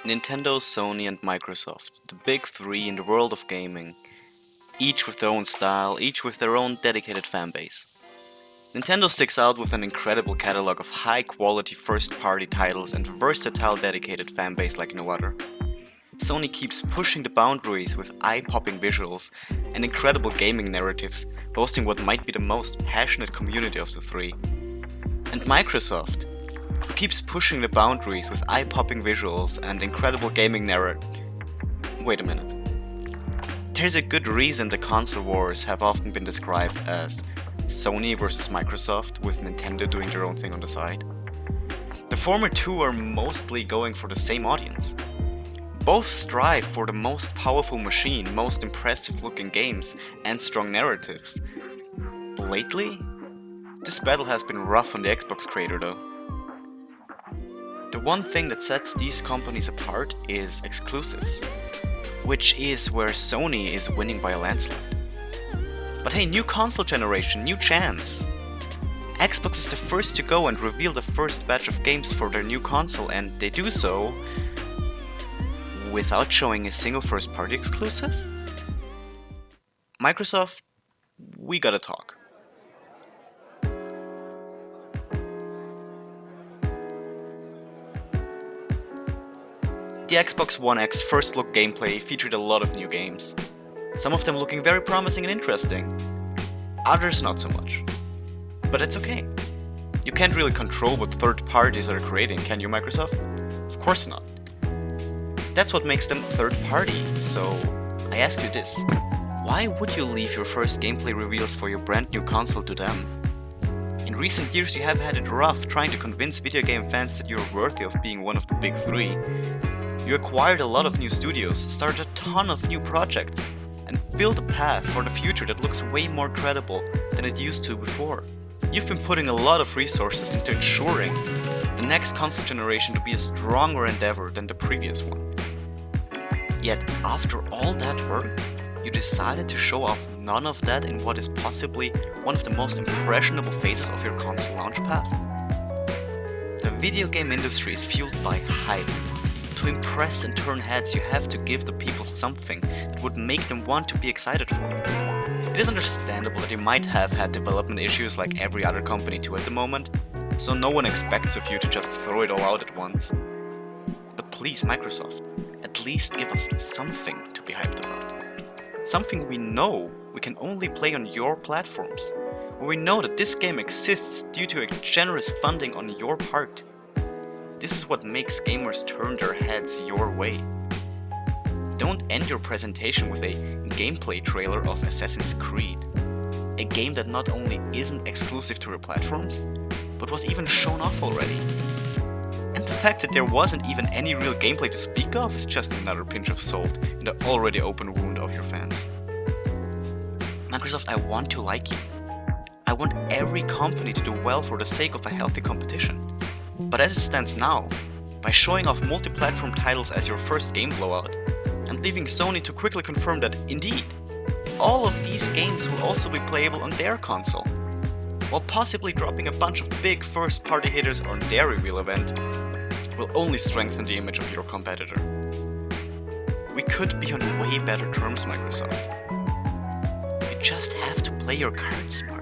Nintendo, Sony and Microsoft, the big three in the world of gaming, each with their own style, each with their own dedicated fanbase. Nintendo sticks out with an incredible catalog of high-quality first-party titles and versatile dedicated fanbase like no other. Sony keeps pushing the boundaries with eye-popping visuals and incredible gaming narratives, boasting what might be the most passionate community of the three. And Microsoft keeps pushing the boundaries with eye-popping visuals and incredible gaming narrative. Wait a minute. There's a good reason the console wars have often been described as Sony versus Microsoft, with Nintendo doing their own thing on the side. The former two are mostly going for the same audience. Both strive for the most powerful machine, most impressive looking games, and strong narratives. Lately, this battle has been rough on the Xbox creator though. The one thing that sets these companies apart is exclusives, which is where Sony is winning by a landslide. But hey, new console generation, new chance! Xbox is the first to go and reveal the first batch of games for their new console, and they do so without showing a single first-party exclusive? Microsoft, we gotta talk. The Xbox One X first look gameplay featured a lot of new games. Some of them looking very promising and interesting. Others not so much. But it's okay. You can't really control what third parties are creating, can you, Microsoft? Of course not. That's what makes them third party, so I ask you this. Why would you leave your first gameplay reveals for your brand new console to them? In recent years you have had it rough trying to convince video game fans that you're worthy of being one of the big three. You acquired a lot of new studios, started a ton of new projects, and built a path for the future that looks way more credible than it used to before. You've been putting a lot of resources into ensuring the next console generation to be a stronger endeavor than the previous one. Yet, after all that work, you decided to show off none of that in what is possibly one of the most impressionable phases of your console launch path. The video game industry is fueled by hype. To impress and turn heads, you have to give the people something that would make them want to be excited for it. It is understandable that you might have had development issues like every other company too at the moment, so no one expects of you to just throw it all out at once. But please, Microsoft, at least give us something to be hyped about. Something we know we can only play on your platforms, where we know that this game exists due to a generous funding on your part. This is what makes gamers turn their heads your way. Don't end your presentation with a gameplay trailer of Assassin's Creed, a game that not only isn't exclusive to your platforms, but was even shown off already. And the fact that there wasn't even any real gameplay to speak of is just another pinch of salt in the already open wound of your fans. Microsoft, I want to like you. I want every company to do well for the sake of a healthy competition. But as it stands now, by showing off multi-platform titles as your first game blowout, and leaving Sony to quickly confirm that, indeed, all of these games will also be playable on their console, while possibly dropping a bunch of big first-party hitters on their reveal event, will only strengthen the image of your competitor. We could be on way better terms, Microsoft. You just have to play your cards smart.